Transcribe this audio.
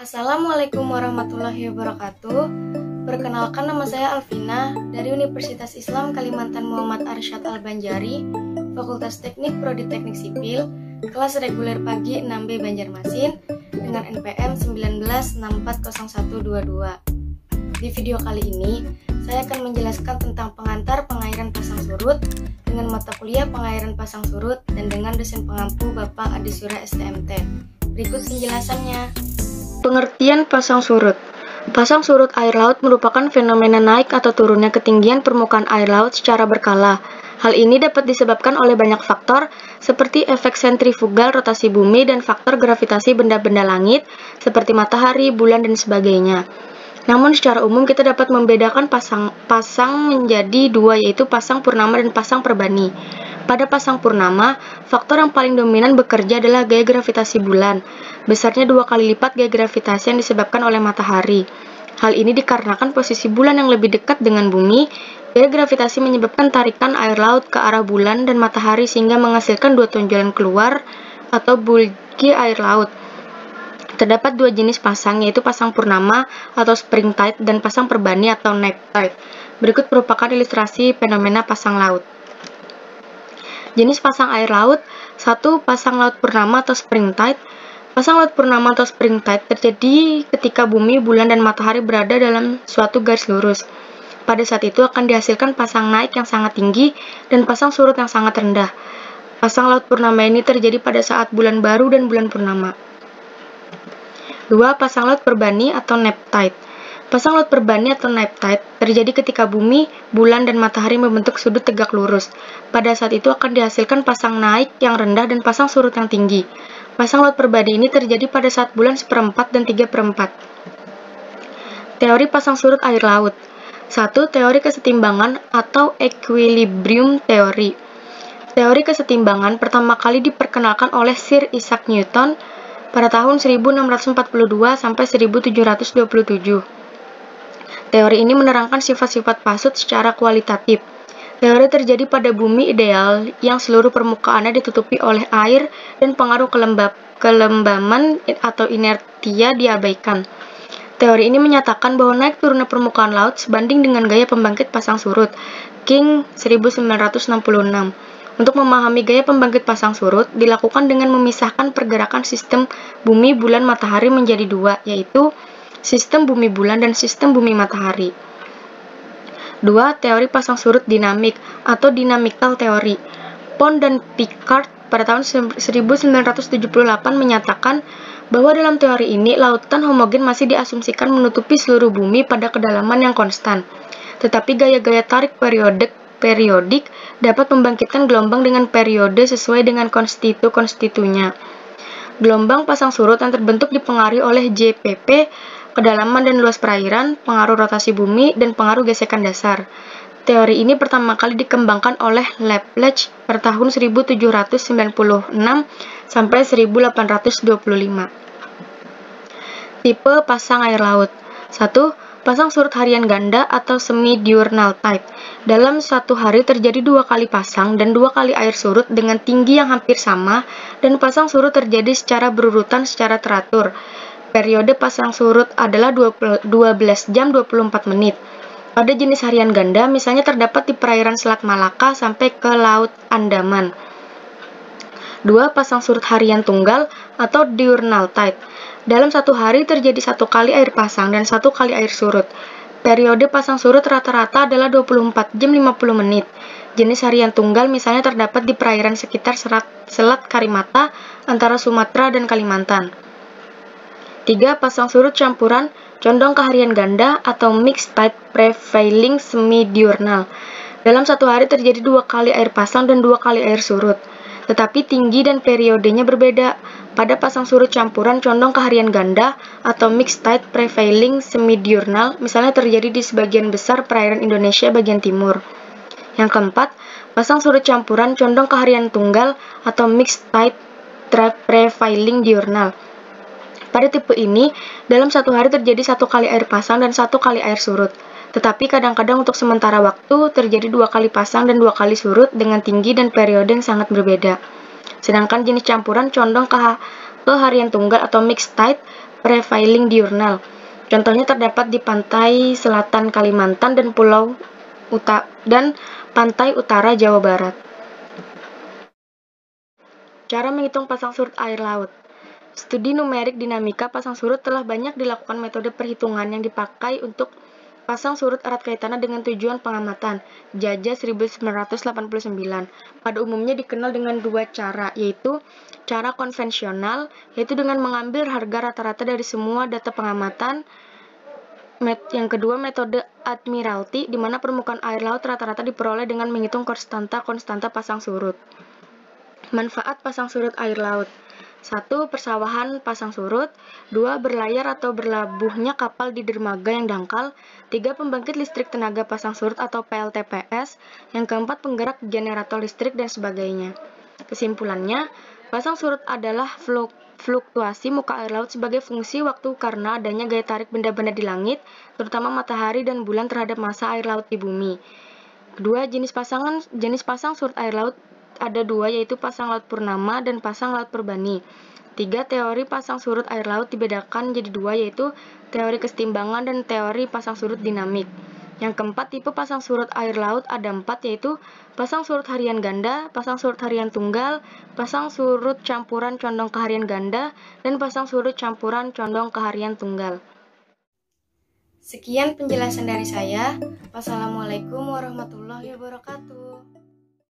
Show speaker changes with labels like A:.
A: Assalamualaikum warahmatullahi wabarakatuh. Perkenalkan, nama saya Alvina dari Universitas Islam Kalimantan Muhammad Arsyad Al-Banjari, Fakultas Teknik Prodi Teknik Sipil, kelas reguler pagi 6B Banjarmasin dengan NPM 19640122. Di video kali ini, saya akan menjelaskan tentang pengantar pengairan pasang surut dengan mata kuliah pengairan pasang surut dan dengan dosen pengampu Bapak Adi Surya STMT. Berikut penjelasannya. Pengertian pasang surut. Pasang surut air laut merupakan fenomena naik atau turunnya ketinggian permukaan air laut secara berkala. Hal ini dapat disebabkan oleh banyak faktor seperti efek sentrifugal rotasi bumi dan faktor gravitasi benda-benda langit seperti matahari, bulan, dan sebagainya. Namun secara umum kita dapat membedakan pasang menjadi dua, yaitu pasang purnama dan pasang perbani. Pada pasang purnama, faktor yang paling dominan bekerja adalah gaya gravitasi bulan. Besarnya 2 kali lipat gaya gravitasi yang disebabkan oleh matahari. Hal ini dikarenakan posisi bulan yang lebih dekat dengan bumi. Gaya gravitasi menyebabkan tarikan air laut ke arah bulan dan matahari sehingga menghasilkan dua tonjolan keluar atau bulgi air laut. Terdapat dua jenis pasang, yaitu pasang purnama atau spring tide dan pasang perbani atau neap tide. Berikut merupakan ilustrasi fenomena pasang laut. Jenis pasang air laut. 1. Pasang laut purnama atau spring tide. Pasang laut purnama atau spring tide terjadi ketika bumi, bulan, dan matahari berada dalam suatu garis lurus. Pada saat itu akan dihasilkan pasang naik yang sangat tinggi dan pasang surut yang sangat rendah. Pasang laut purnama ini terjadi pada saat bulan baru dan bulan purnama. 2. Pasang laut perbani atau neap tide. Pasang laut perbani atau neap tide terjadi ketika bumi, bulan, dan matahari membentuk sudut tegak lurus. Pada saat itu akan dihasilkan pasang naik yang rendah dan pasang surut yang tinggi. Pasang laut perbani ini terjadi pada saat bulan 1/4 dan 3/4. Teori pasang surut air laut. 1. Teori kesetimbangan atau equilibrium theory. Teori kesetimbangan pertama kali diperkenalkan oleh Sir Isaac Newton pada tahun 1642 sampai 1727. Teori ini menerangkan sifat-sifat pasut secara kualitatif. Teori terjadi pada bumi ideal yang seluruh permukaannya ditutupi oleh air dan pengaruh kelembaman atau inertia diabaikan. Teori ini menyatakan bahwa naik turunnya permukaan laut sebanding dengan gaya pembangkit pasang surut. King 1966. Untuk memahami gaya pembangkit pasang surut dilakukan dengan memisahkan pergerakan sistem bumi, bulan, matahari menjadi dua, yaitu sistem bumi bulan dan sistem bumi matahari. 2. Teori pasang surut dinamik atau dynamical theory. Pond dan Picard pada tahun 1978 menyatakan bahwa dalam teori ini lautan homogen masih diasumsikan menutupi seluruh bumi pada kedalaman yang konstan. Tetapi gaya-gaya tarik periodik dapat membangkitkan gelombang dengan periode sesuai dengan konstitunya. Gelombang pasang surut yang terbentuk dipengaruhi oleh JPP, kedalaman dan luas perairan, pengaruh rotasi bumi, dan pengaruh gesekan dasar. Teori ini pertama kali dikembangkan oleh Laplace pada tahun 1796 sampai 1825. Tipe pasang air laut. 1. Pasang surut harian ganda atau semi-diurnal tide. Dalam satu hari terjadi 2 kali pasang dan 2 kali air surut dengan tinggi yang hampir sama, dan pasang surut terjadi secara berurutan secara teratur. Periode pasang surut adalah 12 jam 24 menit. Pada jenis harian ganda, misalnya terdapat di perairan Selat Malaka sampai ke Laut Andaman. 2. Pasang surut harian tunggal atau diurnal tide. Dalam satu hari terjadi 1 kali air pasang dan 1 kali air surut. Periode pasang surut rata-rata adalah 24 jam 50 menit. Jenis harian tunggal misalnya terdapat di perairan sekitar Selat Karimata antara Sumatera dan Kalimantan. 3. Pasang surut campuran condong ke harian ganda atau mixed tide prevailing semi-diurnal. Dalam satu hari terjadi 2 kali air pasang dan 2 kali air surut, tetapi tinggi dan periodenya berbeda. Pada pasang surut campuran condong ke harian ganda atau mixed tide prevailing semi-diurnal, misalnya terjadi di sebagian besar perairan Indonesia bagian timur. Yang keempat, pasang surut campuran condong ke harian tunggal atau mixed tide prevailing diurnal. Pada tipe ini, dalam satu hari terjadi 1 kali air pasang dan 1 kali air surut. Tetapi kadang-kadang untuk sementara waktu terjadi 2 kali pasang dan 2 kali surut dengan tinggi dan periode yang sangat berbeda. Sedangkan jenis campuran condong ke harian tunggal atau mixed tide prevailing diurnal. Contohnya terdapat di pantai selatan Kalimantan dan pantai utara Jawa Barat. Cara menghitung pasang surut air laut. Studi numerik dinamika pasang surut telah banyak dilakukan metode perhitungan yang dipakai untuk pasang surut erat kaitannya dengan tujuan pengamatan. Jaja 1989. Pada umumnya dikenal dengan dua cara, yaitu cara konvensional, yaitu dengan mengambil harga rata-rata dari semua data pengamatan. Yang kedua, metode Admiralty, di mana permukaan air laut rata-rata diperoleh dengan menghitung konstanta pasang surut. Manfaat pasang surut air laut. 1. Persawahan pasang surut. 2. Berlayar atau berlabuhnya kapal di dermaga yang dangkal. 3. Pembangkit listrik tenaga pasang surut atau PLTPS. Yang keempat, penggerak generator listrik dan sebagainya. Kesimpulannya, pasang surut adalah fluktuasi muka air laut sebagai fungsi waktu karena adanya gaya tarik benda-benda di langit, terutama matahari dan bulan terhadap massa air laut di bumi. Kedua, jenis pasang surut air laut ada dua, yaitu pasang laut purnama dan pasang laut perbani. 3. Teori pasang surut air laut dibedakan jadi dua, yaitu teori kesetimbangan dan teori pasang surut dinamik. Yang keempat, tipe pasang surut air laut ada 4, yaitu pasang surut harian ganda, pasang surut harian tunggal, pasang surut campuran condong ke harian ganda, dan pasang surut campuran condong ke harian tunggal. Sekian penjelasan dari saya. Wassalamualaikum warahmatullahi wabarakatuh.